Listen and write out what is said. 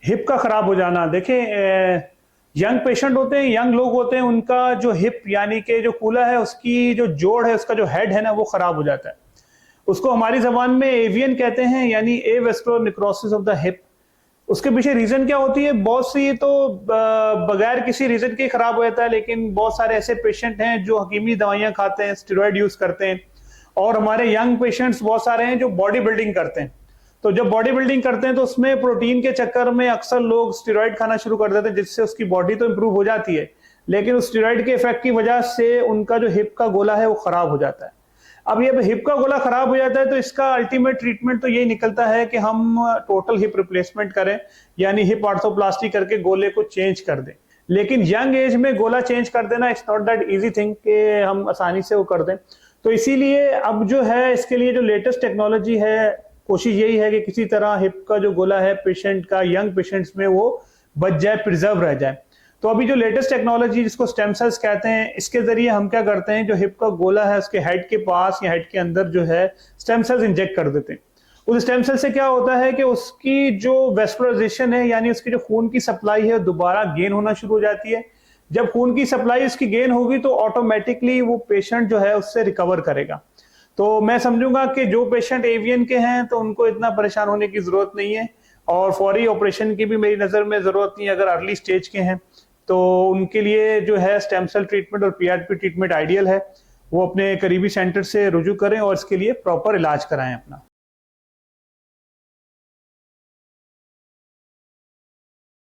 Hip का खराब हो जाना, देखें यंग पेशेंट होते हैं, यंग लोग होते हैं, उनका जो हिप यानी कि जो कूला है उसकी जो जोड़ है, उसका जो हेड है ना, वो खराब हो जाता है। उसको हमारी जबान में एवियन कहते हैं, यानी avascular necrosis of the hip. उसके पीछे रीजन क्या होती है? बहुत सी तो बगैर किसी रीजन के खराब हो जाता है, लेकिन बहुत सारे ऐसे पेशेंट हैं जो हकीमी दवाइयां खाते हैं, स्टेरॉइड यूज करते हैं। और हमारे यंग पेशेंट्स बहुत सारे हैं जो बॉडी बिल्डिंग करते हैं। तो जब बॉडी बिल्डिंग करते हैं तो उसमें प्रोटीन के चक्कर में अक्सर लोग स्टेरॉइड खाना शुरू कर देते हैं, जिससे उसकी बॉडी तो इंप्रूव हो जाती है, लेकिन उस स्टेरॉइड के इफेक्ट की वजह से उनका जो हिप का गोला है वो खराब हो जाता है। अब ये हिप का गोला खराब हो जाता है तो इसका अल्टीमेट ट्रीटमेंट तो यही निकलता है कि हम टोटल हिप रिप्लेसमेंट करें, यानी हिप आर्थोप्लास्टी करके गोले को चेंज कर दें। लेकिन यंग एज में गोला चेंज कर देना it's not that easy thing कि हम आसानी से वो कर दें। तो इसीलिए अब जो है इसके लिए जो लेटेस्ट टेक्नोलॉजी है, कोशिश यही है कि किसी तरह हिप का जो गोला है पेशेंट का, यंग पेशेंट्स में वो बच जाए, प्रिजर्व रह जाए। तो अभी जो लेटेस्ट टेक्नोलॉजी जिसको स्टेम सेल्स कहते हैं, इसके जरिए हम क्या करते हैं, जो हिप का गोला है उसके हेड के पास या हेड के अंदर जो है स्टेम सेल्स इंजेक्ट कर देते हैं। उस स्टेम सेल से क्या होता है कि उसकी जो वेस्कुलराइजेशन है, यानी उसकी जो खून की सप्लाई है दोबारा गेन होना शुरू हो जाती है। जब खून की सप्लाई उसकी गेन होगी तो ऑटोमेटिकली वो पेशेंट जो है उससे रिकवर करेगा। तो मैं समझूंगा कि जो पेशेंट एवियन के हैं तो उनको इतना परेशान होने की जरूरत नहीं है, और फौरी ऑपरेशन की भी मेरी नज़र में ज़रूरत नहीं है। अगर अर्ली स्टेज के हैं तो उनके लिए जो है स्टेम सेल ट्रीटमेंट और पीआरपी ट्रीटमेंट आइडियल है। वो अपने करीबी सेंटर से रुजू करें और इसके लिए प्रॉपर इलाज कराएं अपना।